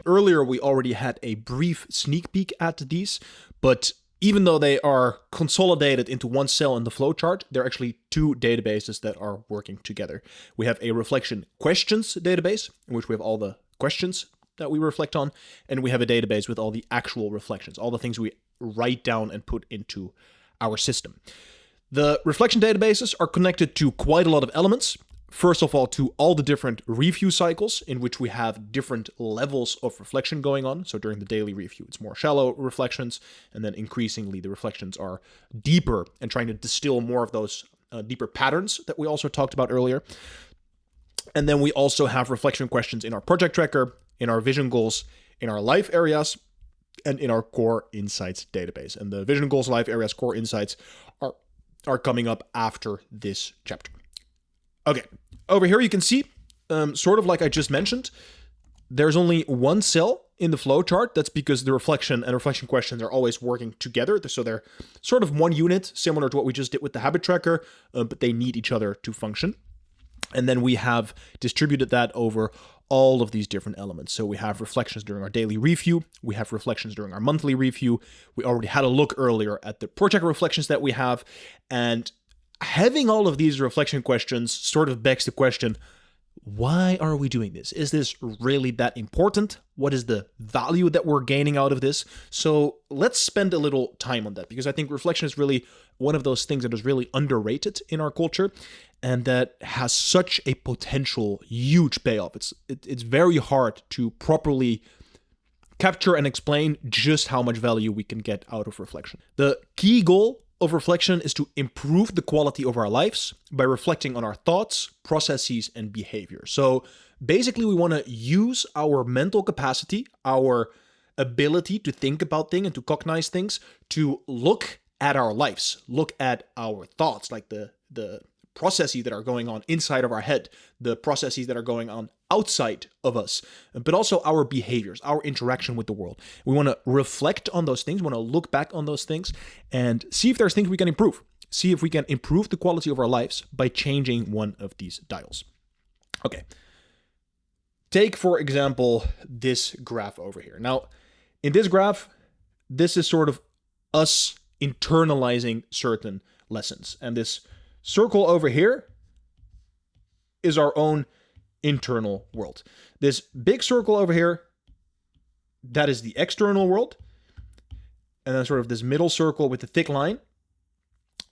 Earlier, we already had a brief sneak peek at these, but even though they are consolidated into one cell in the flowchart, they're actually two databases that are working together. We have a reflection questions database, in which we have all the questions that we reflect on, and we have a database with all the actual reflections, all the things we write down and put into our system. The reflection databases are connected to quite a lot of elements. First of all, to all the different review cycles in which we have different levels of reflection going on. So during the daily review, it's more shallow reflections, and then increasingly the reflections are deeper and trying to distill more of those deeper patterns that we also talked about earlier. And then we also have reflection questions in our project tracker, in our vision goals, in our life areas, and in our core insights database. And the vision goals, life areas, core insights are coming up after this chapter. Okay, over here you can see, sort of like I just mentioned, there's only one cell in the flowchart. That's because the reflection and reflection questions are always working together. So they're sort of one unit, similar to what we just did with the habit tracker, but they need each other to function. And then we have distributed that over all of these different elements. So we have reflections during our daily review. We have reflections during our monthly review. We already had a look earlier at the project reflections that we have. And having all of these reflection questions sort of begs the question, why are we doing this? Is this really that important? What is the value that we're gaining out of this? So let's spend a little time on that, because I think reflection is really one of those things that is really underrated in our culture and that has such a potential huge payoff. It's very hard to properly capture and explain just how much value we can get out of reflection. The key goal of reflection is to improve the quality of our lives by reflecting on our thoughts, processes, and behavior. So basically, we want to use our mental capacity, our ability to think about things and to cognize things, to look at our lives, look at our thoughts, like the processes that are going on inside of our head, the processes that are going on outside of us, but also our behaviors, our interaction with the world. We want to reflect on those things, we want to look back on those things and see if there's things we can improve. See if we can improve the quality of our lives by changing one of these dials. Okay. Take, for example, this graph over here. Now, in this graph, this is sort of us internalizing certain lessons. And this circle over here is our own internal world. This big circle over here, that is the external world. And then sort of this middle circle with the thick line,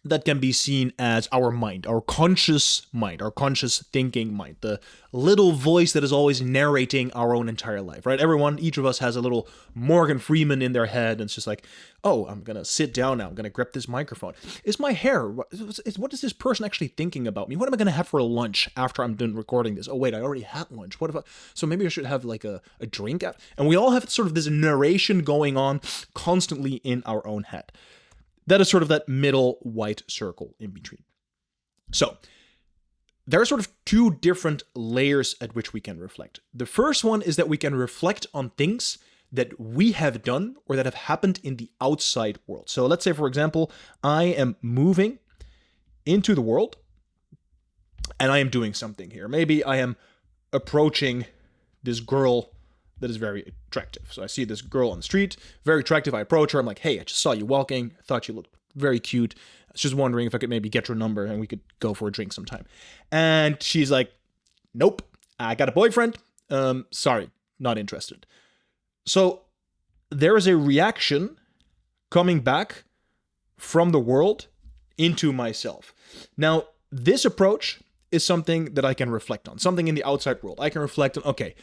that can be seen as our mind, our conscious thinking mind, the little voice that is always narrating our own entire life, right? Each of us has a little Morgan Freeman in their head, and it's just like, oh, I'm going to sit down now, I'm going to grab this microphone. Is my hair, what is this person actually thinking about me? What am I going to have for lunch after I'm done recording this? Oh, wait, I already had lunch. So maybe I should have like a drink? And we all have sort of this narration going on constantly in our own head. That is sort of that middle white circle in between. So there are sort of two different layers at which we can reflect. The first one is that we can reflect on things that we have done or that have happened in the outside world. So let's say, for example, I am moving into the world and I am doing something here. Maybe I am approaching this girl that is very attractive. So I see this girl on the street, very attractive. I approach her. I'm like, hey, I just saw you walking. I thought you looked very cute. I was just wondering if I could maybe get your number and we could go for a drink sometime. And she's like, nope, I got a boyfriend. Sorry, not interested. So there is a reaction coming back from the world into myself. Now, this approach is something that I can reflect on, something in the outside world. I can reflect on, okay,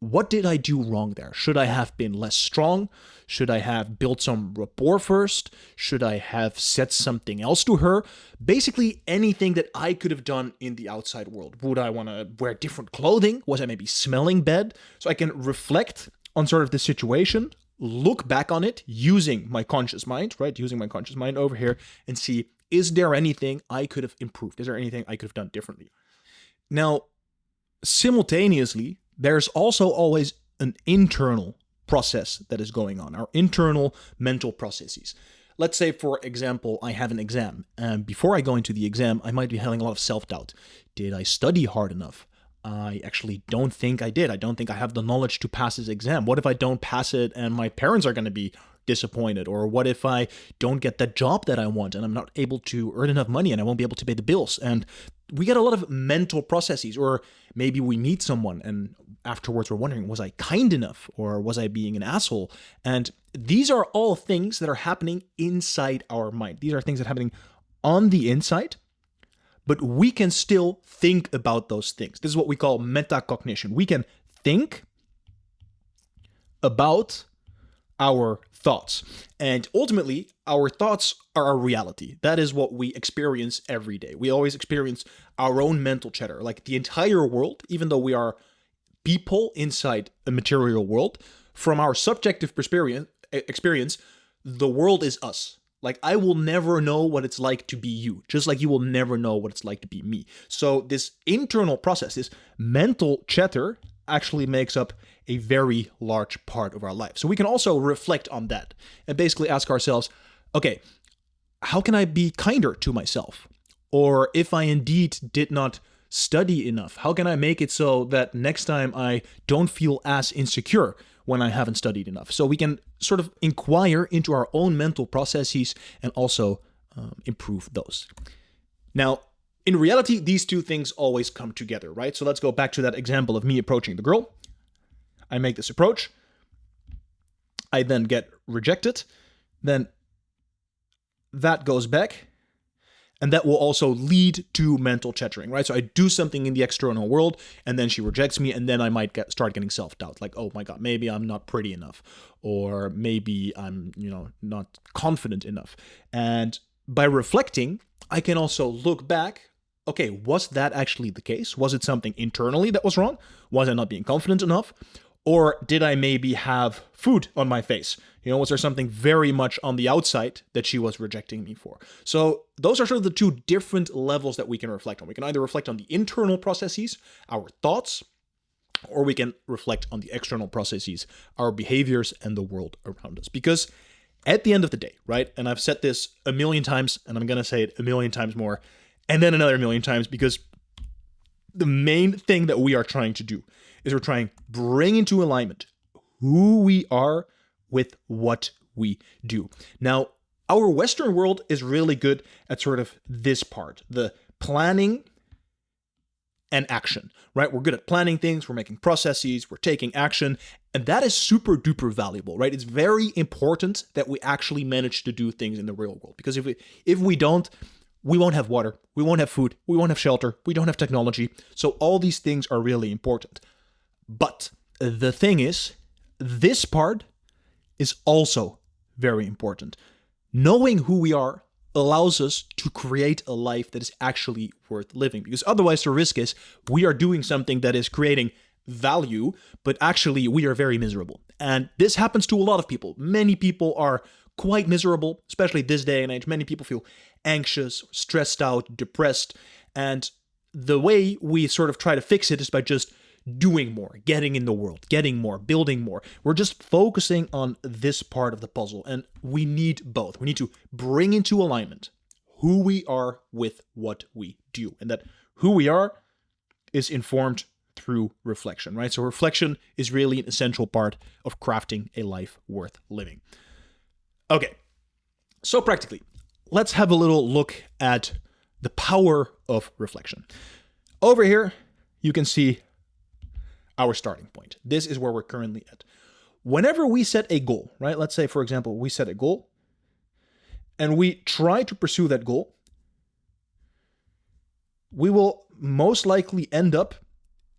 what did I do wrong there? Should I have been less strong? Should I have built some rapport first? Should I have said something else to her? Basically, anything that I could have done in the outside world. Would I want to wear different clothing? Was I maybe smelling bad? So I can reflect on sort of the situation, look back on it using my conscious mind, right? Using my conscious mind over here and see, is there anything I could have improved? Is there anything I could have done differently? Now, simultaneously, there's also always an internal process that is going on, our internal mental processes. Let's say, for example, I have an exam, and before I go into the exam, I might be having a lot of self-doubt. Did I study hard enough? I actually don't think I did. I don't think I have the knowledge to pass this exam. What if I don't pass it and my parents are going to be disappointed? Or what if I don't get the job that I want and I'm not able to earn enough money and I won't be able to pay the bills? And we get a lot of mental processes. Or maybe we meet someone and afterwards we're wondering, was I kind enough or was I being an asshole? And these are all things that are happening inside our mind. These are things that are happening on the inside, but we can still think about those things. This is what we call metacognition. We can think about our thoughts. And ultimately, our thoughts are our reality. That is what we experience every day. We always experience our own mental chatter. Like the entire world, even though we are people inside a material world, from our subjective experience, the world is us. Like, I will never know what it's like to be you, just like you will never know what it's like to be me. So this internal process, this mental chatter, actually makes up a very large part of our life. So we can also reflect on that and basically ask ourselves, okay, how can I be kinder to myself? Or if I indeed did not study enough, how can I make it so that next time I don't feel as insecure when I haven't studied enough? So we can sort of inquire into our own mental processes and also improve those. Now, in reality, these two things always come together, right? So let's go back to that example of me approaching the girl. I make this approach. I then get rejected. Then that goes back. And that will also lead to mental chattering, right? So I do something in the external world, and then she rejects me, and then I might start getting self-doubt. Like, oh my God, maybe I'm not pretty enough, or maybe I'm, not confident enough. And by reflecting, I can also look back. Okay, was that actually the case? Was it something internally that was wrong? Was I not being confident enough? Or did I maybe have food on my face? Was there something very much on the outside that she was rejecting me for? So those are sort of the two different levels that we can reflect on. We can either reflect on the internal processes, our thoughts, or we can reflect on the external processes, our behaviors and the world around us. Because at the end of the day, right, and I've said this a million times, and I'm going to say it a million times more, and then another million times, because the main thing that we are trying to do is we're trying to bring into alignment who we are with what we do. Now, our Western world is really good at sort of this part, the planning and action, right? We're good at planning things, we're making processes, we're taking action, and that is super duper valuable, right? It's very important that we actually manage to do things in the real world, because if we don't, we won't have water, we won't have food, we won't have shelter, we don't have technology. So all these things are really important. But the thing is, this part is also very important. Knowing who we are allows us to create a life that is actually worth living. Because otherwise the risk is we are doing something that is creating value, but actually we are very miserable. And this happens to a lot of people. Many people are quite miserable, especially this day and age. Many people feel anxious, stressed out, depressed. And the way we sort of try to fix it is by just doing more, getting in the world, getting more, building more. We're just focusing on this part of the puzzle, and we need both. We need to bring into alignment who we are with what we do, and that who we are is informed through reflection, right? So reflection is really an essential part of crafting a life worth living. Okay, so practically, let's have a little look at the power of reflection. Over here, you can see our starting point. This is where we're currently at. Whenever we set a goal, right? Let's say, for example, we set a goal and we try to pursue that goal, we will most likely end up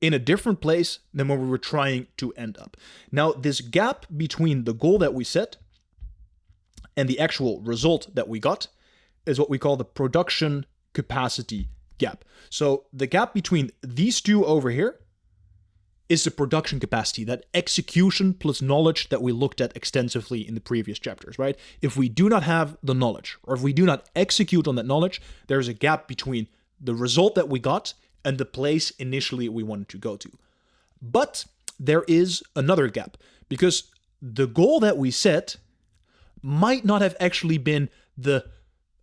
in a different place than where we were trying to end up. Now, this gap between the goal that we set and the actual result that we got is what we call the production capacity gap. So the gap between these two over here is the production capacity, that execution plus knowledge that we looked at extensively in the previous chapters, right? If we do not have the knowledge, or if we do not execute on that knowledge, there's a gap between the result that we got and the place initially we wanted to go to. But there is another gap, because the goal that we set might not have actually been the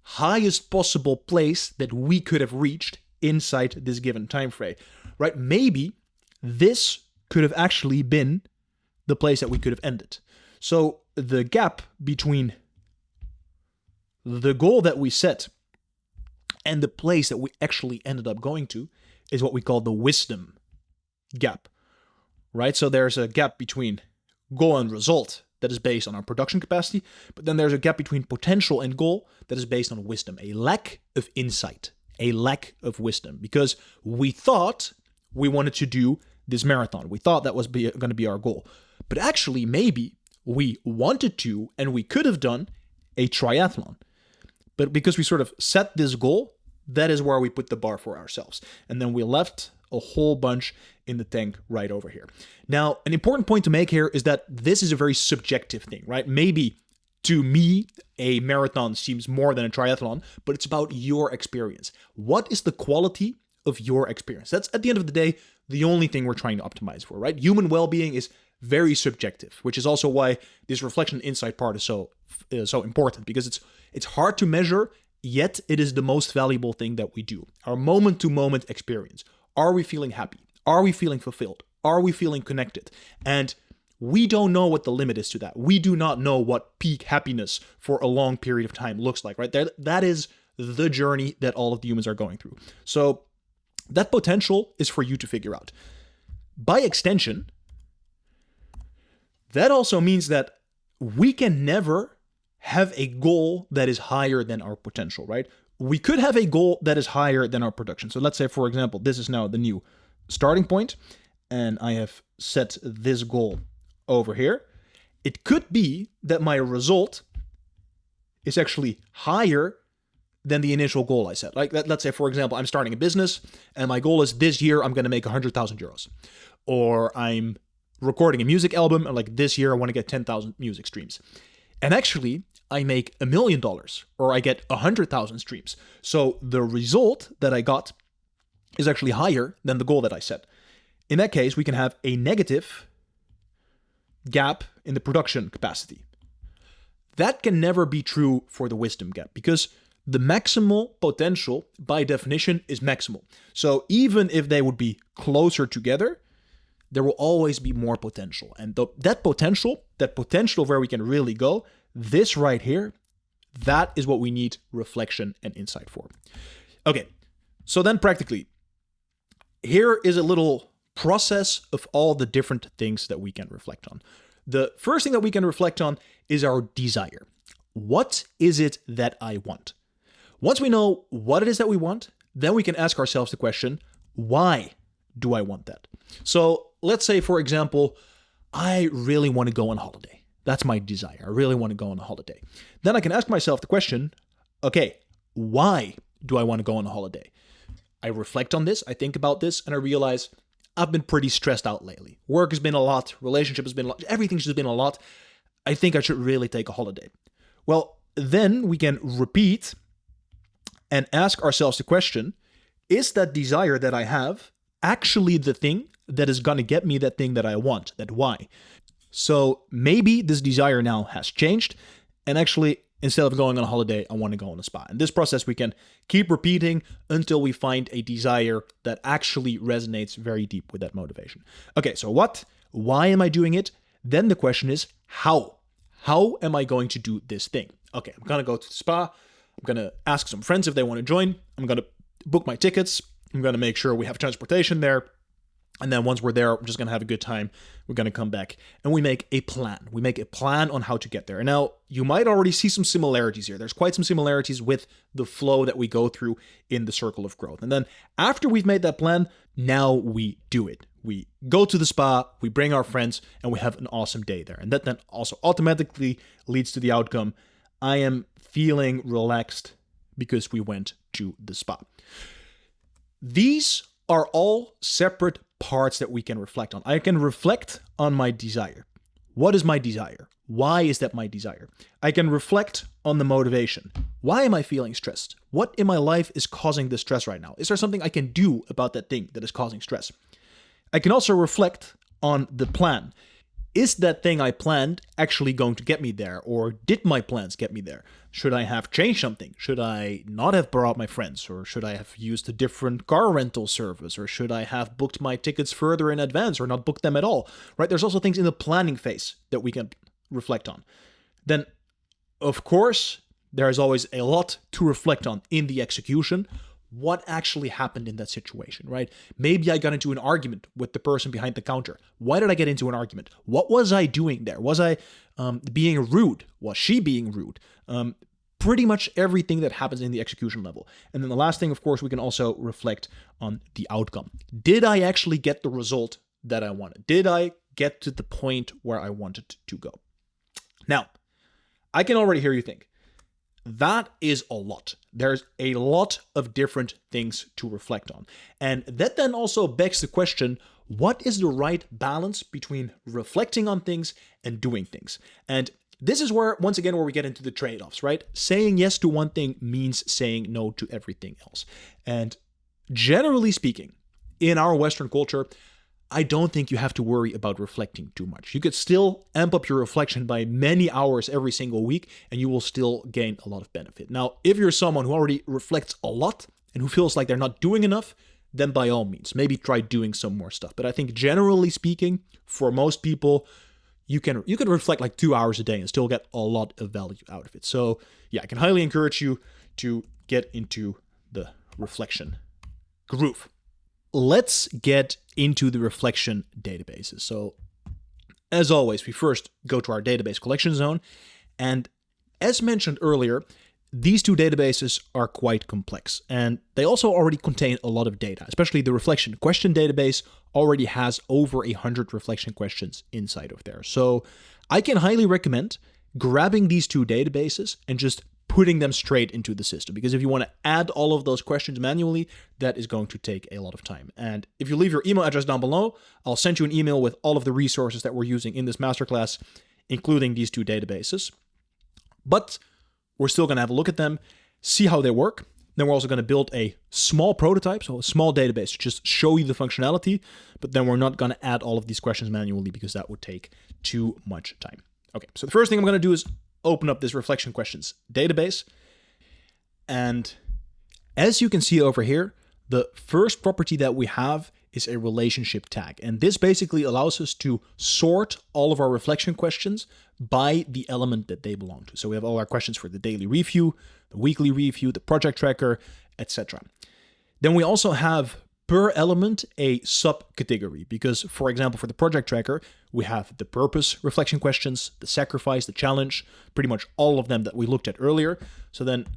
highest possible place that we could have reached inside this given time frame. right? Maybe this could have actually been the place that we could have ended. So the gap between the goal that we set and the place that we actually ended up going to is what we call the wisdom gap, right? So there's a gap between goal and result that is based on our production capacity, but then there's a gap between potential and goal that is based on wisdom, a lack of insight, a lack of wisdom, because we thought we wanted to do this marathon. We thought that was going to be our goal, but actually maybe we wanted to and we could have done a triathlon. But because we sort of set this goal, that is where we put the bar for ourselves. And then we left a whole bunch in the tank right over here. Now, an important point to make here is that this is a very subjective thing, right? Maybe to me, a marathon seems more than a triathlon, but it's about your experience. What is the quality of your experience? That's, at the end of the day, the only thing we're trying to optimize for, right? Human well-being is very subjective, which is also why this reflection insight part is so important, because it's hard to measure, yet it is the most valuable thing that we do. Our moment-to-moment experience. Are we feeling happy? Are we feeling fulfilled? Are we feeling connected? And we don't know what the limit is to that. We do not know what peak happiness for a long period of time looks like, right? That is the journey that all of the humans are going through. So that potential is for you to figure out. By extension, that also means that we can never have a goal that is higher than our potential, right? We could have a goal that is higher than our production. So let's say, for example, this is now the new starting point, and I have set this goal over here. It could be that my result is actually higher than the initial goal I set. Like, let's say, for example, I'm starting a business, and my goal is this year I'm going to make 100,000 euros. Or I'm recording a music album, and like this year I want to get 10,000 music streams. And actually, I make $1 million, or I get 100,000 streams. So the result that I got is actually higher than the goal that I set. In that case, we can have a negative gap in the production capacity. That can never be true for the wisdom gap, because the maximal potential, by definition, is maximal. So even if they would be closer together, there will always be more potential. And that potential where we can really go, this right here, that is what we need reflection and insight for. Okay, so then practically, here is a little process of all the different things that we can reflect on. The first thing that we can reflect on is our desire. What is it that I want? Once we know what it is that we want, then we can ask ourselves the question, why do I want that? So let's say, for example, I really want to go on holiday. That's my desire. I really want to go on a holiday. Then I can ask myself the question, okay, why do I want to go on a holiday? I reflect on this, I think about this, and I realize I've been pretty stressed out lately. Work has been a lot, relationship has been a lot, everything's just been a lot. I think I should really take a holiday. Well, then we can repeat and ask ourselves the question, is that desire that I have actually the thing that is going to get me that thing that I want, that why? So maybe this desire now has changed, and actually, instead of going on a holiday, I want to go on a spa. And this process we can keep repeating until we find a desire that actually resonates very deep with that motivation. Okay, so what? Why am I doing it? Then the question is, how? How am I going to do this thing? Okay, I'm going to go to the spa. I'm going to ask some friends if they want to join. I'm going to book my tickets. I'm going to make sure we have transportation there. And then once we're there, we're just going to have a good time. We're going to come back and we make a plan. We make a plan on how to get there. And now you might already see some similarities here. There's quite some similarities with the flow that we go through in the circle of growth. And then after we've made that plan, now we do it. We go to the spa, we bring our friends, and we have an awesome day there. And that then also automatically leads to the outcome, I am feeling relaxed because we went to the spa. These are all separate parts that we can reflect on. I can reflect on my desire. What is my desire? Why is that my desire? I can reflect on the motivation. Why am I feeling stressed? What in my life is causing this stress right now? Is there something I can do about that thing that is causing stress? I can also reflect on the plan. is that thing I planned actually going to get me there? Or did my plans get me there? Should I have changed something? Should I not have brought my friends? Or should I have used a different car rental service? Or should I have booked my tickets further in advance or not booked them at all? Right? There's also things in the planning phase that we can reflect on. Then, of course, there is always a lot to reflect on in the execution. What actually happened in that situation, right? Maybe I got into an argument with the person behind the counter. Why did I get into an argument? What was I doing there? Was I being rude? Was she being rude? Pretty much everything that happens in the execution level. And then the last thing, of course, we can also reflect on the outcome. Did I actually get the result that I wanted? Did I get to the point where I wanted to go? Now, I can already hear you think, that is a lot. There's a lot of different things to reflect on. And that then also begs the question, what is the right balance between reflecting on things and doing things? And this is where, once again, where we get into the trade-offs, right? Saying yes to one thing means saying no to everything else. And generally speaking, in our Western culture, I don't think you have to worry about reflecting too much. You could still amp up your reflection by many hours every single week, and you will still gain a lot of benefit. Now, if you're someone who already reflects a lot and who feels like they're not doing enough, then by all means, maybe try doing some more stuff. But I think generally speaking, for most people, you can reflect like 2 hours a day and still get a lot of value out of it. So yeah, I can highly encourage you to get into the reflection groove. Let's get into the reflection databases. So as always, we first go to our database collection zone. And as mentioned earlier, these two databases are quite complex, and they also already contain a lot of data, especially the reflection question database already has over 100 reflection questions inside of there. So I can highly recommend grabbing these two databases and just putting them straight into the system, because if you want to add all of those questions manually, that is going to take a lot of time. And if you leave your email address down below, I'll send you an email with all of the resources that we're using in this masterclass, including these two databases. But we're still going to have a look at them, see how they work. Then we're also going to build a small prototype, so a small database to just show you the functionality, but then we're not going to add all of these questions manually because that would take too much time. Okay, so the first thing I'm going to do is open up this reflection questions database. And as you can see over here, the first property that we have is a relationship tag. And this basically allows us to sort all of our reflection questions by the element that they belong to. So we have all our questions for the daily review, the weekly review, the project tracker, etc. Then we also have per element a subcategory, because, for example, for the project tracker, we have the purpose reflection questions, the sacrifice, the challenge, pretty much all of them that we looked at earlier. So then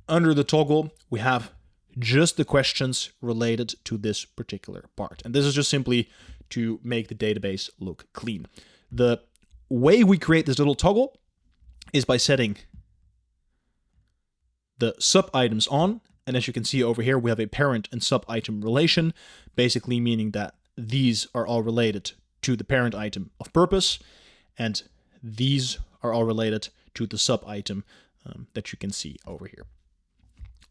under the toggle, we have just the questions related to this particular part. And this is just simply to make the database look clean. The way we create this little toggle is by setting the sub-items on. And as you can see over here, we have a parent and sub-item relation, basically meaning that these are all related to the parent item of purpose, and these are all related to the sub-item that you can see over here.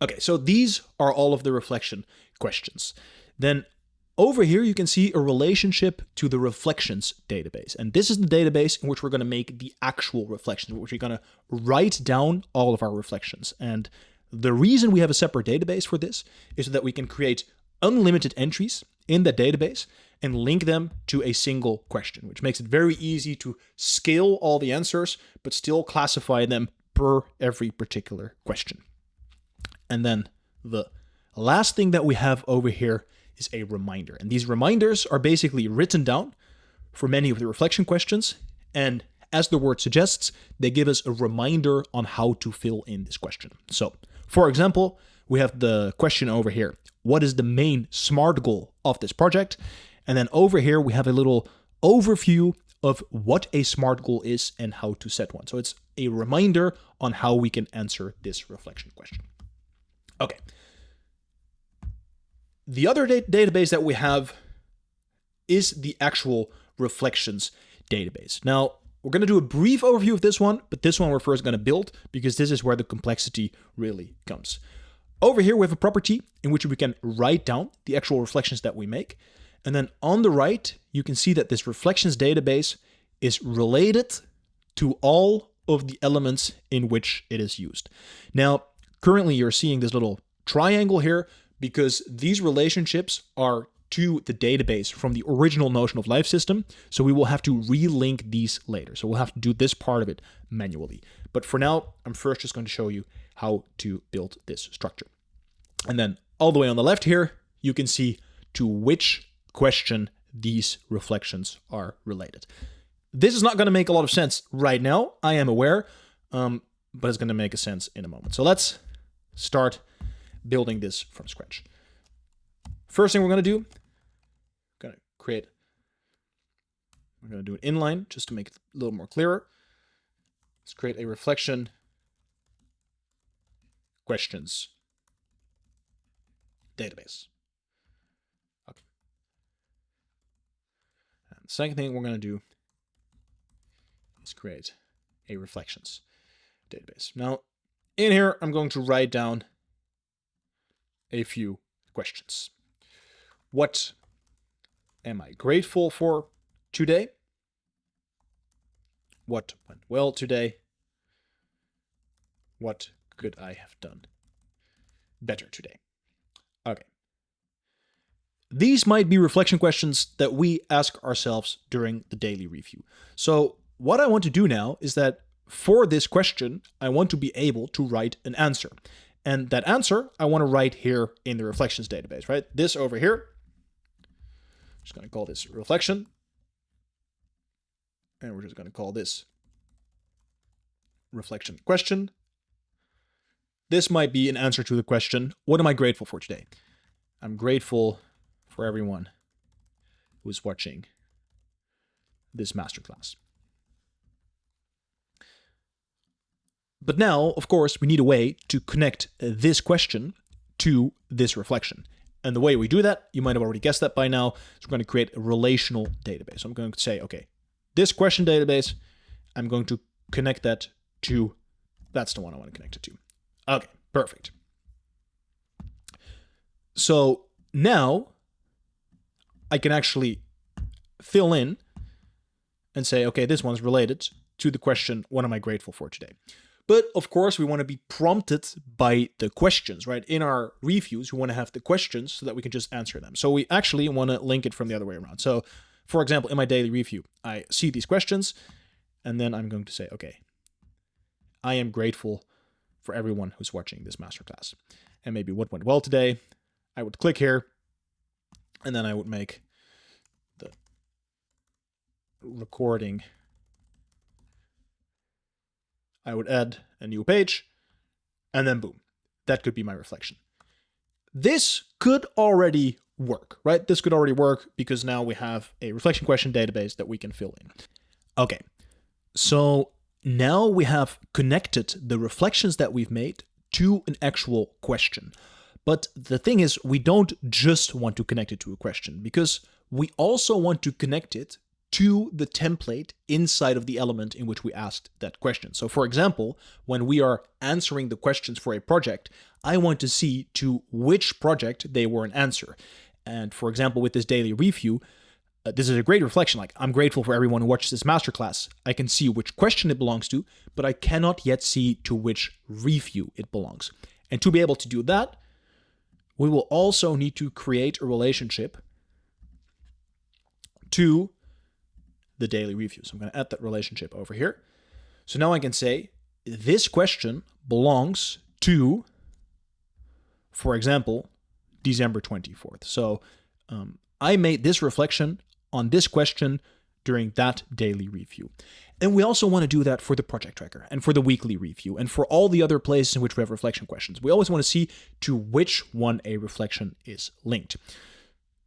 Okay, so these are all of the reflection questions. Then over here, you can see a relationship to the reflections database. And this is the database in which we're going to make the actual reflections, in which we're going to write down all of our reflections. And the reason we have a separate database for this is so that we can create unlimited entries in that database and link them to a single question, which makes it very easy to scale all the answers, but still classify them per every particular question. And then the last thing that we have over here is a reminder. And these reminders are basically written down for many of the reflection questions. And as the word suggests, they give us a reminder on how to fill in this question. So, for example, we have the question over here. What is the main SMART goal of this project? And then over here, we have a little overview of what a SMART goal is and how to set one. So it's a reminder on how we can answer this reflection question. Okay. The other database that we have is the actual reflections database. Now, we're going to do a brief overview of this one, but this one we're first going to build because this is where the complexity really comes. Over here, we have a property in which we can write down the actual reflections that we make. And then on the right, you can see that this reflections database is related to all of the elements in which it is used. Now, currently you're seeing this little triangle here because these relationships are to the database from the original Notion of Life system. So we will have to relink these later. So we'll have to do this part of it manually. But for now, I'm first just going to show you how to build this structure. And then all the way on the left here, you can see to which question these reflections are related. This is not going to make a lot of sense right now, I am aware, but it's going to make a sense in a moment. So let's start building this from scratch. First thing we're going to do, we're going to do an inline just to make it a little more clearer. Let's create a reflection questions database. Okay. And the second thing we're going to do is create a reflections database. Now, in here, I'm going to write down a few questions. What am I grateful for today? What went well today? What could I have done better today? Okay. These might be reflection questions that we ask ourselves during the daily review. So what I want to do now is that for this question, I want to be able to write an answer. And that answer, I want to write here in the reflections database, right? This over here. I'm just going to call this reflection. And we're just going to call this reflection question. This might be an answer to the question, what am I grateful for today? I'm grateful for everyone who is watching this masterclass. But now, of course, we need a way to connect this question to this reflection. And the way we do that, you might have already guessed that by now, is we're going to create a relational database. So I'm going to say, okay, this question database, I'm going to connect that to, that's the one I want to connect it to. Okay, perfect. So now I can actually fill in and say, okay, this one's related to the question, what am I grateful for today? But of course, we want to be prompted by the questions, right? In our reviews, we want to have the questions so that we can just answer them. So we actually want to link it from the other way around. So for example, in my daily review, I see these questions, and then I'm going to say, okay, I am grateful for everyone who's watching this masterclass. And maybe what went well today, I would click here, and then I would make the recording. I would add a new page, and then boom, that could be my reflection. This could already work, right? This could already work because now we have a reflection question database that we can fill in. Okay, so now we have connected the reflections that we've made to an actual question. But the thing is, we don't just want to connect it to a question because we also want to connect it to the template inside of the element in which we asked that question. So for example, when we are answering the questions for a project, I want to see to which project they were an answer. And for example, with this daily review, this is a great reflection. Like, I'm grateful for everyone who watches this masterclass. I can see which question it belongs to, but I cannot yet see to which review it belongs. And to be able to do that, we will also need to create a relationship to the daily review. So I'm going to add that relationship over here. So now I can say this question belongs to, for example, December 24th. So I made this reflection on this question during that daily review. And we also want to do that for the project tracker and for the weekly review and for all the other places in which we have reflection questions. We always want to see to which one a reflection is linked.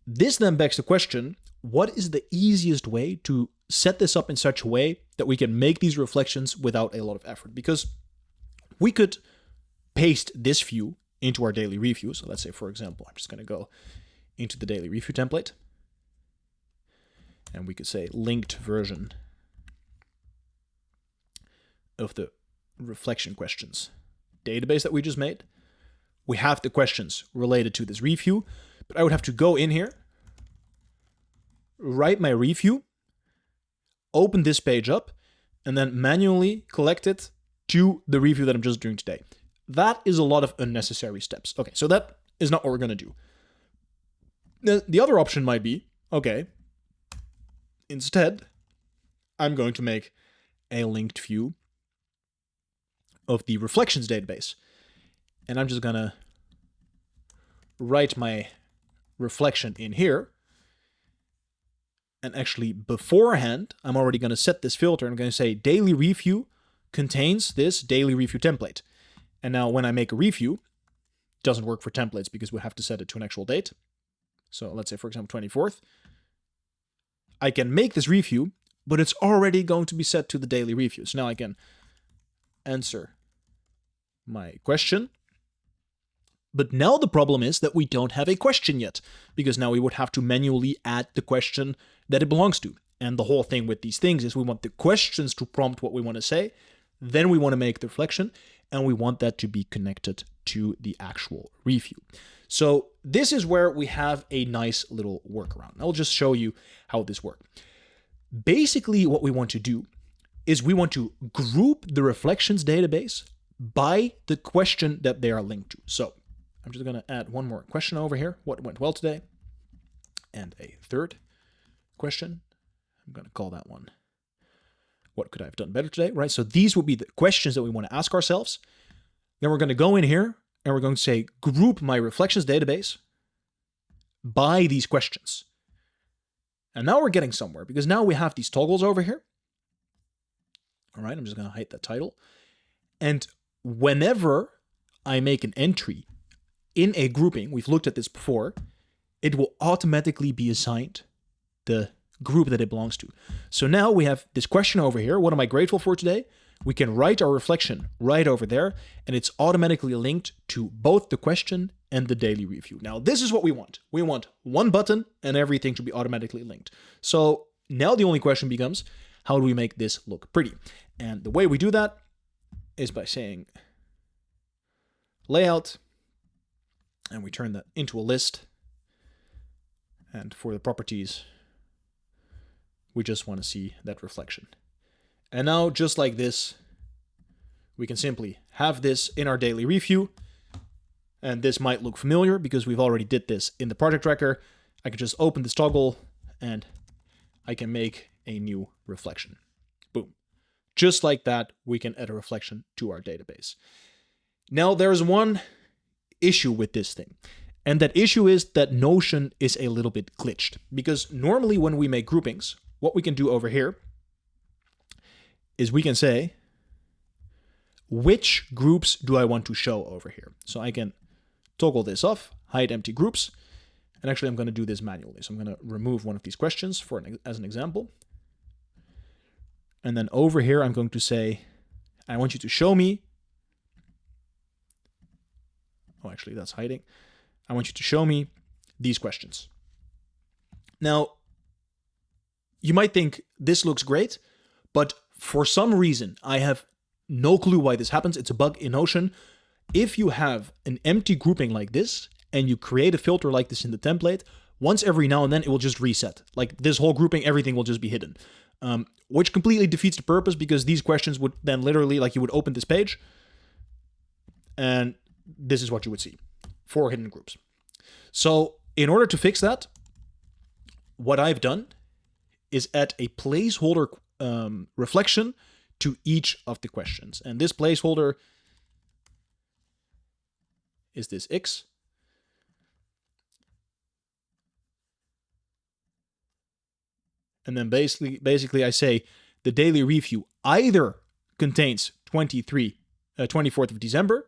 This then begs the question, what is the easiest way to set this up in such a way that we can make these reflections without a lot of effort? Because we could paste this view into our daily review. So let's say, for example, I'm just going to go into the daily review template. And we could say linked version of the reflection questions database that we just made. We have the questions related to this review, but I would have to go in here, write my review, open this page up and then manually collect it to the review that I'm just doing today. That is a lot of unnecessary steps. Okay, so that is not what we're going to do. The other option might be, okay, instead, I'm going to make a linked view of the reflections database. And I'm just going to write my reflection in here. And actually, beforehand, I'm already going to set this filter. I'm going to say daily review contains this daily review template. And now when I make a review, it doesn't work for templates because we have to set it to an actual date. So let's say, for example, 24th. I can make this review, but it's already going to be set to the daily review. So now I can answer my question. But now the problem is that we don't have a question yet, because now we would have to manually add the question that it belongs to. And the whole thing with these things is we want the questions to prompt what we want to say. Then we want to make the reflection, and we want that to be connected to the actual review. So this is where we have a nice little workaround. I'll just show you how this works. Basically, what we want to do is we want to group the reflections database by the question that they are linked to. So I'm just going to add one more question over here. What went well today? And a third question. I'm going to call that one, what could I have done better today? Right. So these will be the questions that we want to ask ourselves. Then we're going to go in here and we're going to say, group my reflections database by these questions. And now we're getting somewhere, because now we have these toggles over here. All right. I'm just going to hide that title. And whenever I make an entry in a grouping, we've looked at this before, it will automatically be assigned the group that it belongs to. So now we have this question over here. What am I grateful for today? We can write our reflection right over there, and it's automatically linked to both the question and the daily review. Now, this is what we want. We want one button and everything to be automatically linked. So now the only question becomes, how do we make this look pretty? And the way we do that is by saying layout, and we turn that into a list. And for the properties, we just want to see that reflection. And now, just like this, we can simply have this in our daily review. And this might look familiar because we've already did this in the project tracker. I can just open this toggle and I can make a new reflection. Boom. Just like that, we can add a reflection to our database. Now, there's one issue with this thing. And that issue is that Notion is a little bit glitched. Because normally when we make groupings, what we can do over here is we can say, which groups do I want to show over here? So I can toggle this off, hide empty groups. And actually, I'm going to do this manually. So I'm going to remove one of these questions as an example. And then over here, I'm going to say, I want you to show me. Oh, actually, that's hiding. I want you to show me these questions. Now, you might think this looks great, but for some reason, I have no clue why this happens. It's a bug in Notion. If you have an empty grouping like this, and you create a filter like this in the template, once every now and then, it will just reset. Like this whole grouping, everything will just be hidden, which completely defeats the purpose, because these questions would then literally, like, you would open this page, and this is what you would see. 4 hidden groups. So in order to fix that, what I've done is add a placeholder reflection to each of the questions. And this placeholder is this X. And then basically I say the daily review either contains 24th of December,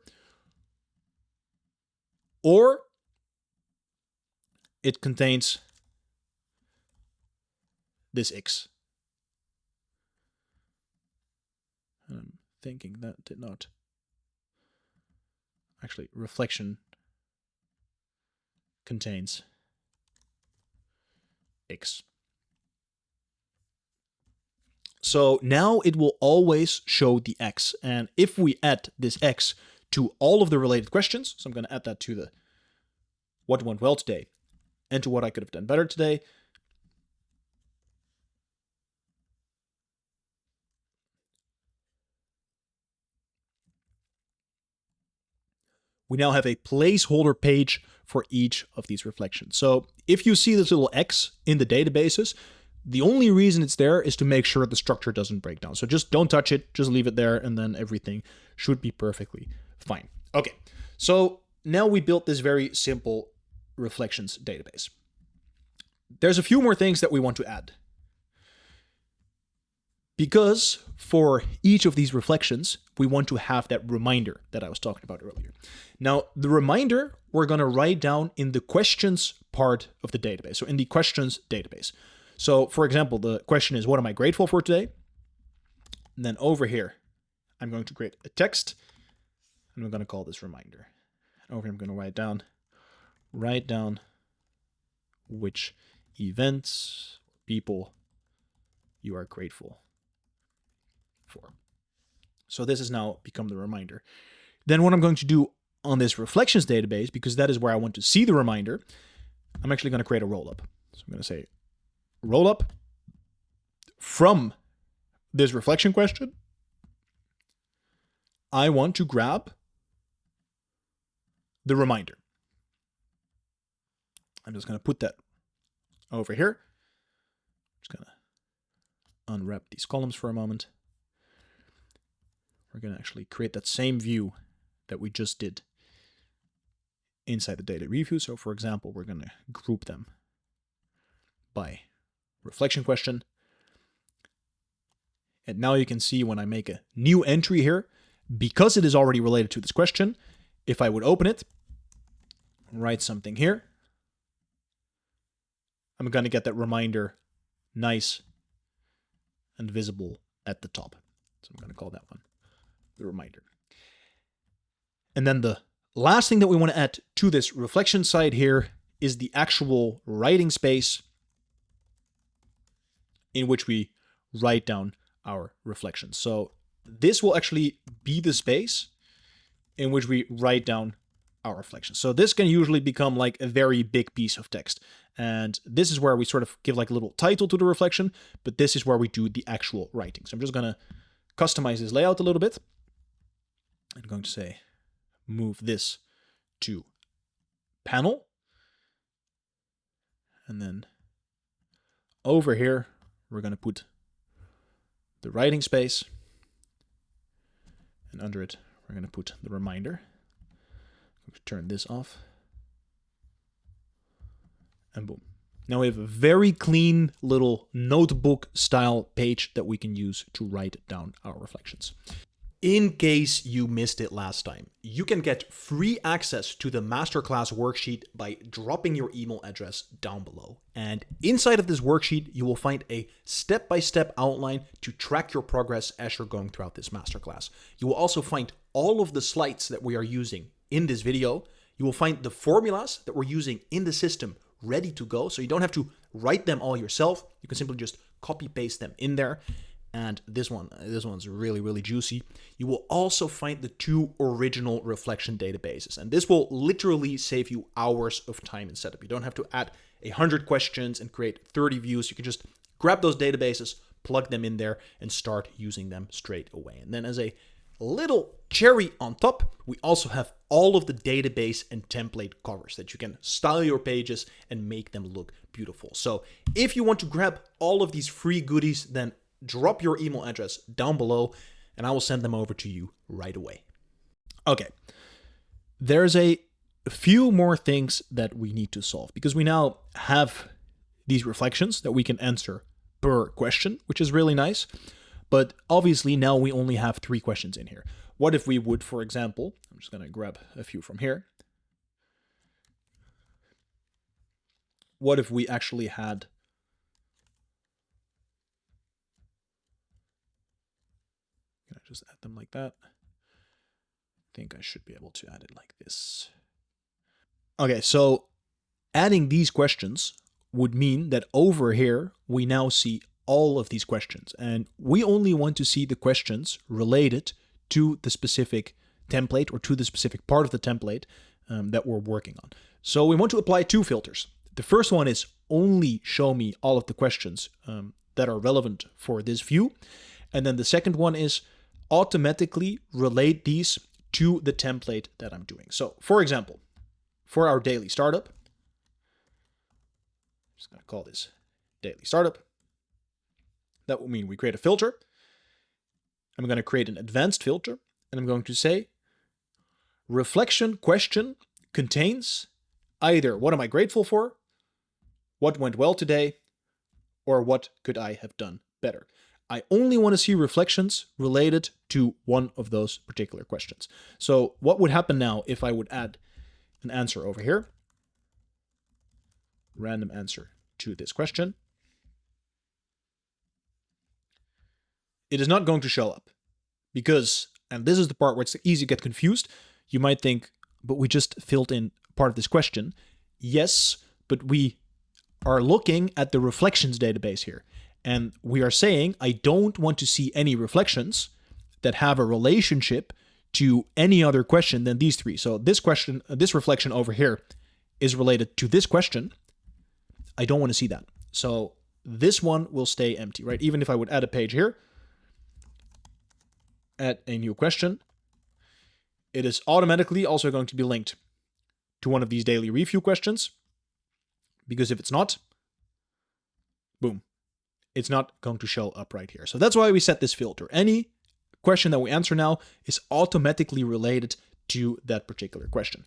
or it contains this X. I'm thinking that did not. Actually, reflection contains X. So now it will always show the X. And if we add this X to all of the related questions, so I'm going to add that to the what went well today and to what I could have done better today. we now have a placeholder page for each of these reflections. So if you see this little X in the databases, the only reason it's there is to make sure the structure doesn't break down. So just don't touch it, just leave it there, and then everything should be perfectly fine. Okay, so now we built this very simple reflections database. There's a few more things that we want to add. Because for each of these reflections, we want to have that reminder that I was talking about earlier. Now, the reminder we're going to write down in the questions part of the database, so in the questions database. So, for example, the question is, what am I grateful for today? And then over here, I'm going to create a text, and I'm going to call this reminder. Over here, I'm going to write down which events, people you are grateful for. So this has now become the reminder. Then what I'm going to do on this reflections database, because that is where I want to see the reminder, I'm actually going to create a rollup. So I'm going to say rollup from this reflection question. I want to grab the reminder. I'm just going to put that over here. Just going to unwrap these columns for a moment. We're going to actually create that same view that we just did inside the data review. So for example, we're going to group them by reflection question. And now you can see when I make a new entry here, because it is already related to this question, if I would open it, write something here, I'm going to get that reminder nice and visible at the top. So I'm going to call that one the reminder. And then the last thing that we want to add to this reflection side here is the actual writing space in which we write down our reflections. So this will actually be the space in which we write down our reflections. So this can usually become like a very big piece of text. And this is where we sort of give like a little title to the reflection, but this is where we do the actual writing. So I'm just going to customize this layout a little bit. I'm going to say, move this to panel. And then over here, we're going to put the writing space. And under it, we're going to put the reminder. I'm going to turn this off. And boom. Now we have a very clean little notebook style page that we can use to write down our reflections. In case you missed it last time, you can get free access to the masterclass worksheet by dropping your email address down below. And inside of this worksheet, you will find a step-by-step outline to track your progress as you're going throughout this masterclass. You will also find all of the slides that we are using in this video. You will find the formulas that we're using in the system ready to go. So you don't have to write them all yourself. You can simply just copy paste them in there. And this one's really, really juicy. You will also find the 2 original reflection databases. And this will literally save you hours of time in setup. You don't have to add 100 questions and create 30 views. You can just grab those databases, plug them in there, and start using them straight away. And then as a little cherry on top, we also have all of the database and template covers that you can style your pages and make them look beautiful. So if you want to grab all of these free goodies, then drop your email address down below and I will send them over to you right away. Okay, there's a few more things that we need to solve because we now have these reflections that we can answer per question, which is really nice. But obviously now we only have 3 questions in here. What if we would, for example, I'm just going to grab a few from here. What if we actually had just add them like that? I think I should be able to add it like this. Okay, so adding these questions would mean that over here, we now see all of these questions. And we only want to see the questions related to the specific template or to the specific part of the template that we're working on. So we want to apply 2 filters. The first one is only show me all of the questions that are relevant for this view. And then the second one is automatically relate these to the template that I'm doing. So for example, for our daily startup, I'm just going to call this daily startup. That will mean we create a filter. I'm going to create an advanced filter, and I'm going to say reflection question contains either what am I grateful for, what went well today, or what could I have done better. I only want to see reflections related to one of those particular questions. So what would happen now if I would add an answer over here? Random answer to this question. It is not going to show up because, and this is the part where it's easy to get confused, you might think, but we just filled in part of this question. Yes, but we are looking at the reflections database here. And we are saying, I don't want to see any reflections that have a relationship to any other question than these three. So this question, this reflection over here is related to this question. I don't want to see that. So this one will stay empty, right? Even if I would add a page here, add a new question, it is automatically also going to be linked to one of these daily review questions. Because if it's not, boom, it's not going to show up right here. So that's why we set this filter. Any question that we answer now is automatically related to that particular question.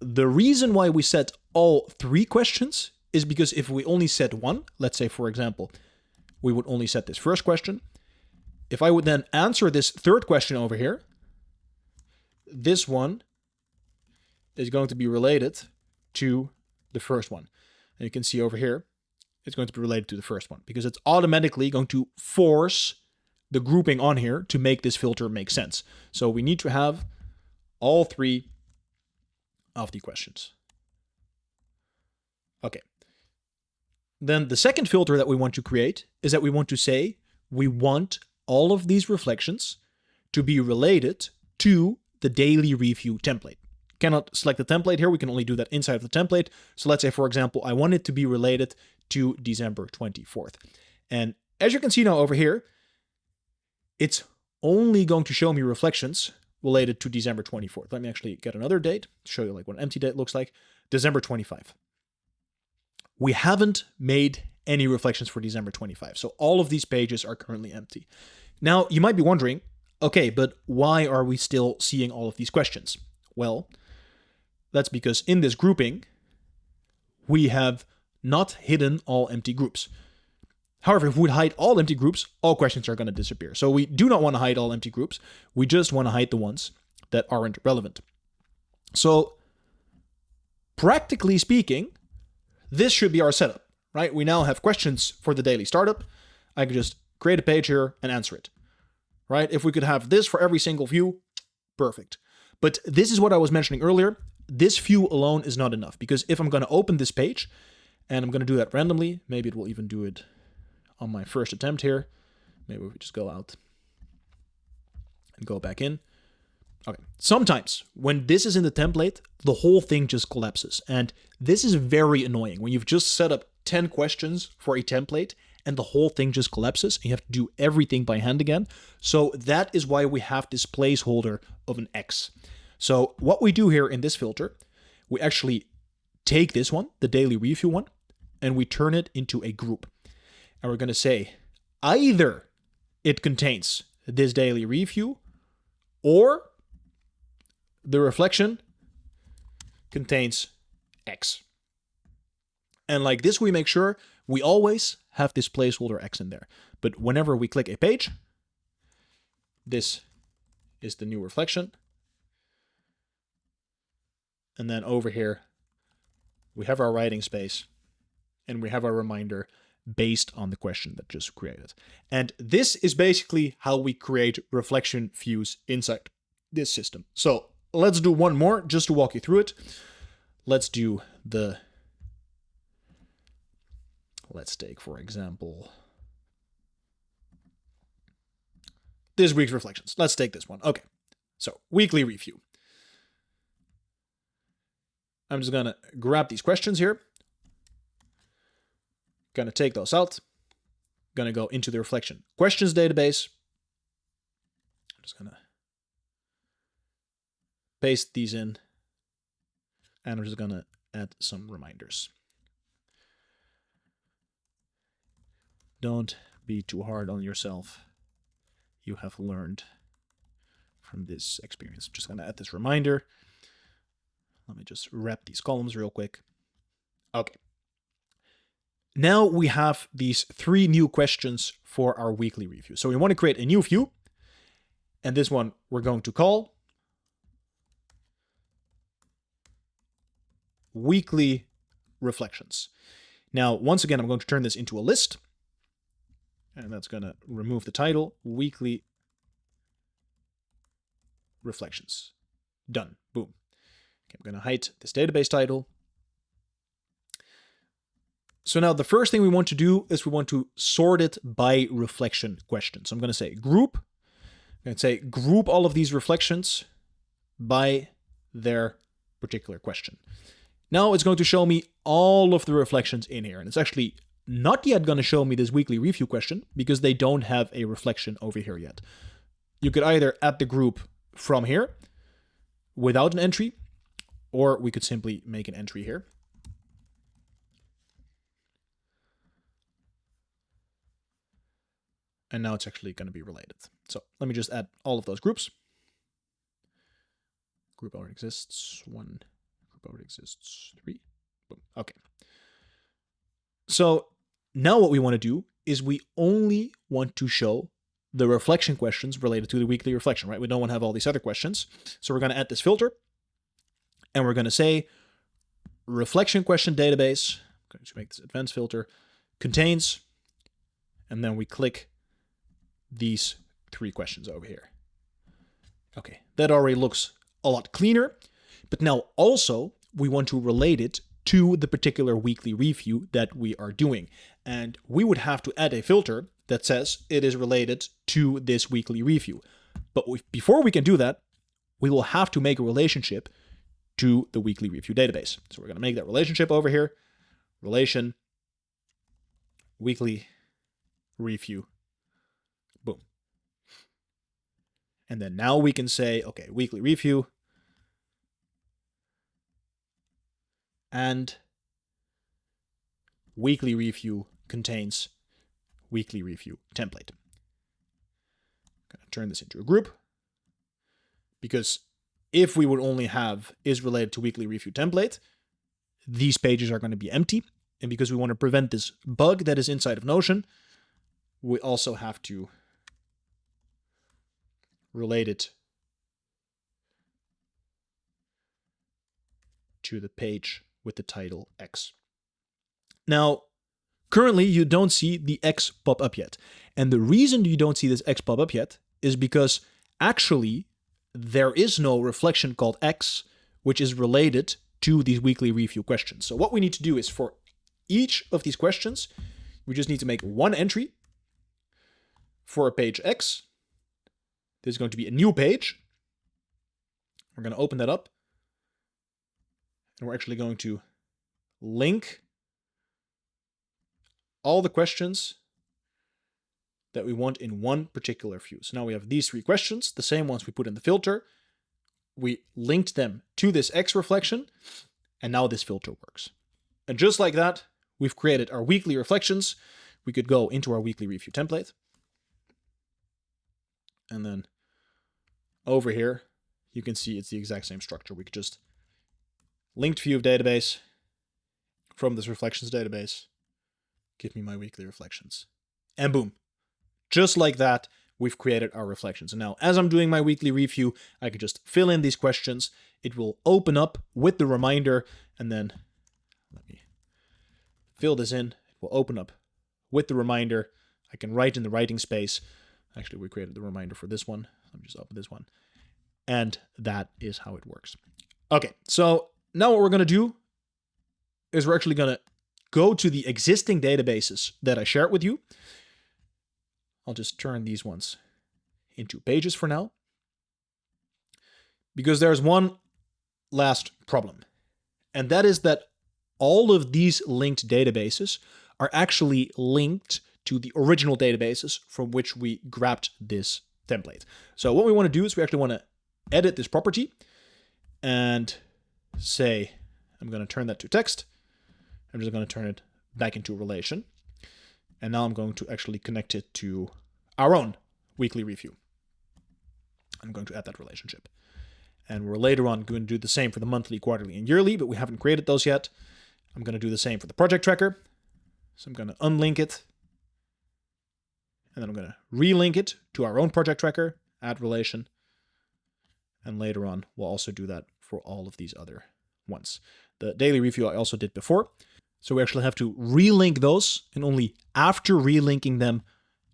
The reason why we set all three questions is because if we only set one, let's say, for example, we would only set this first question. If I would then answer this third question over here, this one is going to be related to the first one. And you can see over here, it's going to be related to the first one because it's automatically going to force the grouping on here to make this filter make sense. So we need to have all three of the questions. Okay. Then the second filter that we want to create is that we want to say we want all of these reflections to be related to the daily review template. Cannot select the template here. We can only do that inside of the template. So let's say, for example, I want it to be related to December 24th. And as you can see now over here, it's only going to show me reflections related to December 24th. Let me actually get another date to show you like what an empty date looks like. December 25. We haven't made any reflections for December 25. So all of these pages are currently empty. Now, you might be wondering, okay, but why are we still seeing all of these questions? Well, that's because in this grouping, we have not hidden all empty groups. However, if we hide all empty groups, all questions are going to disappear. So we do not want to hide all empty groups. We just want to hide the ones that aren't relevant. So practically speaking, this should be our setup, right? We now have questions for the daily startup. I can just create a page here and answer it, right? If we could have this for every single view, perfect. But this is what I was mentioning earlier. This view alone is not enough because if I'm going to open this page and I'm going to do that randomly, maybe it will even do it on my first attempt here. Maybe we just go out and go back in. Okay. Sometimes when this is in the template, the whole thing just collapses. And this is very annoying when you've just set up 10 questions for a template and the whole thing just collapses and you have to do everything by hand again. So that is why we have this placeholder of an X. So what we do here in this filter, we actually take this one, the daily review one, and we turn it into a group. And we're going to say either it contains this daily review or the reflection contains X. And like this, we make sure we always have this placeholder X in there. But whenever we click a page, this is the new reflection. And then over here, we have our writing space and we have our reminder based on the question that just created. And this is basically how we create reflection views inside this system. So let's do one more just to walk you through it. Let's do let's take, for example, this week's reflections. Let's take this one. Okay. So weekly review. I'm just going to grab these questions here. Going to take those out. Going to go into the reflection questions database. I'm just going to paste these in, and I'm just going to add some reminders. Don't be too hard on yourself. You have learned from this experience. I'm just going to add this reminder. Let me just wrap these columns real quick. Okay. Now we have these 3 new questions for our weekly review. So we want to create a new view, and this one we're going to call weekly reflections. Now, once again, I'm going to turn this into a list, and that's going to remove the title, weekly reflections. Done. Boom. Okay, I'm going to hide this database title. So now the first thing we want to do is we want to sort it by reflection question. So I'm going to say group. I'm going to say group all of these reflections by their particular question. Now it's going to show me all of the reflections in here. And it's actually not yet going to show me this weekly review question because they don't have a reflection over here yet. You could either add the group from here without an entry, or we could simply make an entry here. And now it's actually going to be related. So let me just add all of those groups. Group already exists. 1. Group already exists. 3. Boom. Okay. So now what we want to do is we only want to show the reflection questions related to the weekly reflection, right? We don't want to have all these other questions. So we're going to add this filter. And we're going to say reflection question database. I'm going to make this advanced filter. Contains. And then we click these 3 questions over here. Okay, that already looks a lot cleaner, but now also we want to relate it to the particular weekly review that we are doing. And we would have to add a filter that says it is related to this weekly review. But before we can do that, we will have to make a relationship to the weekly review database. So we're going to make that relationship over here, relation, weekly review. Boom. And then now we can say, okay, weekly review and weekly review contains weekly review template. I'm going to turn this into a group because if we would only have is related to weekly review template, these pages are going to be empty. And because we want to prevent this bug that is inside of Notion, we also have to relate it to the page with the title X. Now, currently you don't see the X pop up yet. And the reason you don't see this X pop up yet is because actually there is no reflection called X, which is related to these weekly review questions. So what we need to do is for each of these questions, we just need to make one entry for a page X. This is going to be a new page. We're going to open that up. And we're actually going to link all the questions that we want in one particular view. So now we have these 3 questions, the same ones we put in the filter. We linked them to this X reflection, and now this filter works. And just like that, we've created our weekly reflections. We could go into our weekly review template. And then over here, you can see it's the exact same structure. We could just linked view of database from this reflections database. Give me my weekly reflections. And boom. Just like that, we've created our reflections. And now as I'm doing my weekly review, I can just fill in these questions. It will open up with the reminder. And then let me fill this in. It will open up with the reminder. I can write in the writing space. Actually, we created the reminder for this one. Let me just open this one. And that is how it works. Okay, so now what we're going to do is we're actually going to go to the existing databases that I shared with you. I'll just turn these ones into pages for now. Because there's one last problem. And that is that all of these linked databases are actually linked to the original databases from which we grabbed this template. So what we want to do is we actually want to edit this property. and say, I'm going to turn that to text. I'm just going to turn it back into a relation. And now I'm going to actually connect it to our own weekly review. I'm going to add that relationship. And we're later on going to do the same for the monthly, quarterly, and yearly, but we haven't created those yet. I'm going to do the same for the project tracker. So I'm going to unlink it. And then I'm going to relink it to our own project tracker, add relation. And later on, we'll also do that for all of these other ones. The daily review I also did before. So we actually have to relink those, and only after relinking them,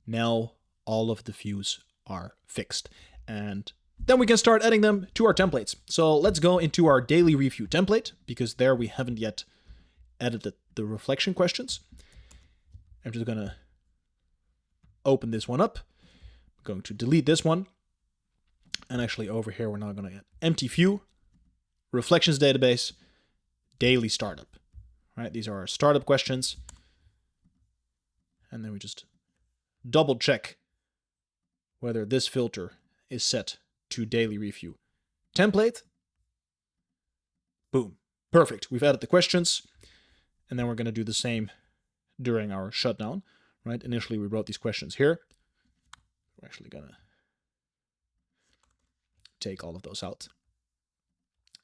now all of the views are fixed. And then we can start adding them to our templates. So let's go into our daily review template, because there we haven't yet edited the reflection questions. I'm just going to open this one up. I'm going to delete this one. And actually over here, we're now going to get empty view, reflections database, daily startup. Right? These are our startup questions. And then we just double check whether this filter is set to daily review template. Boom. Perfect. We've added the questions. And then we're going to do the same during our shutdown. Right? Initially, we wrote these questions here. We're actually going to take all of those out.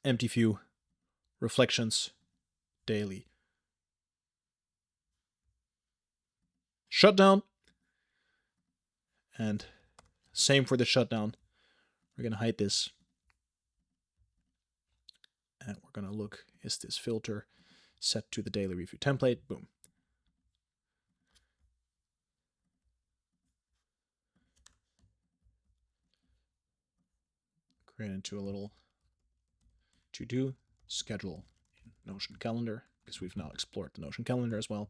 Empty view, reflections, daily shutdown. And same for the shutdown. We're going to hide this. And we're going to look, is this filter set to the daily review template? Boom. Create into a little to-do schedule in Notion calendar, because we've now explored the Notion calendar as well.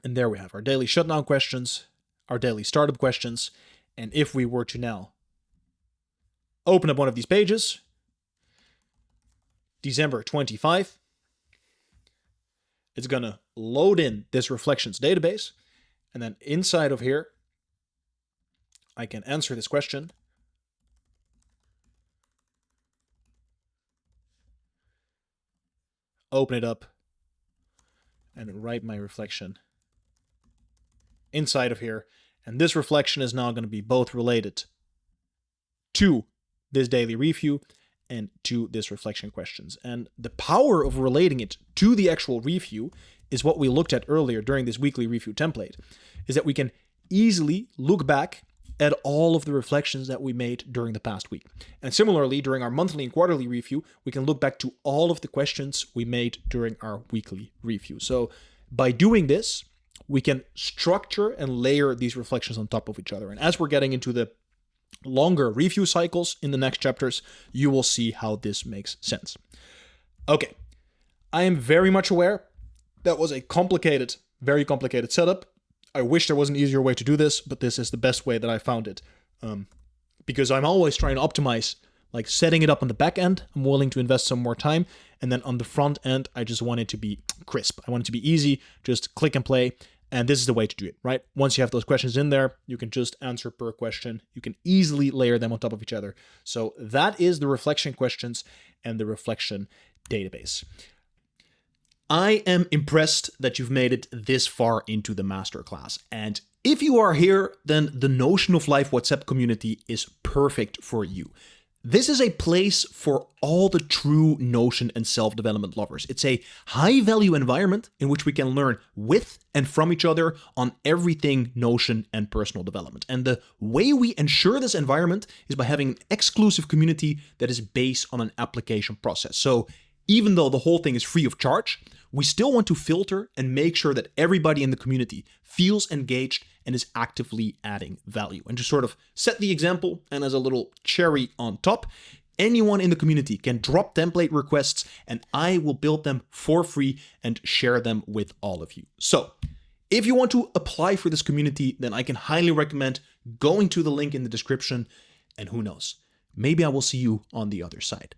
And there we have our daily shutdown questions, our daily startup questions. And if we were to now open up one of these pages, December 25, it's going to load in this reflections database. And then inside of here, I can answer this question. Open it up and write my reflection inside of here. And this reflection is now going to be both related to this daily review and to this reflection questions. And the power of relating it to the actual review is what we looked at earlier during this weekly review template, is that we can easily look back at all of the reflections that we made during the past week. And similarly, during our monthly and quarterly review, we can look back to all of the questions we made during our weekly review. So by doing this, we can structure and layer these reflections on top of each other. And as we're getting into the longer review cycles in the next chapters, you will see how this makes sense. Okay, I am very much aware that was a complicated, very complicated setup. I wish there was an easier way to do this, but this is the best way that I found it. Because I'm always trying to optimize, like setting it up on the back end. I'm willing to invest some more time. And then on the front end, I just want it to be crisp. I want it to be easy, just click and play. And this is the way to do it, right? Once you have those questions in there, you can just answer per question. You can easily layer them on top of each other. So that is the reflection questions and the reflection database. I am impressed that you've made it this far into the masterclass. And if you are here, then the Notion of Life WhatsApp community is perfect for you. This is a place for all the true Notion and self-development lovers. It's a high-value environment in which we can learn with and from each other on everything Notion and personal development. And the way we ensure this environment is by having an exclusive community that is based on an application process. So even though the whole thing is free of charge, we still want to filter and make sure that everybody in the community feels engaged and is actively adding value. And to sort of set the example, and as a little cherry on top, anyone in the community can drop template requests and I will build them for free and share them with all of you. So if you want to apply for this community, then I can highly recommend going to the link in the description, and who knows, maybe I will see you on the other side.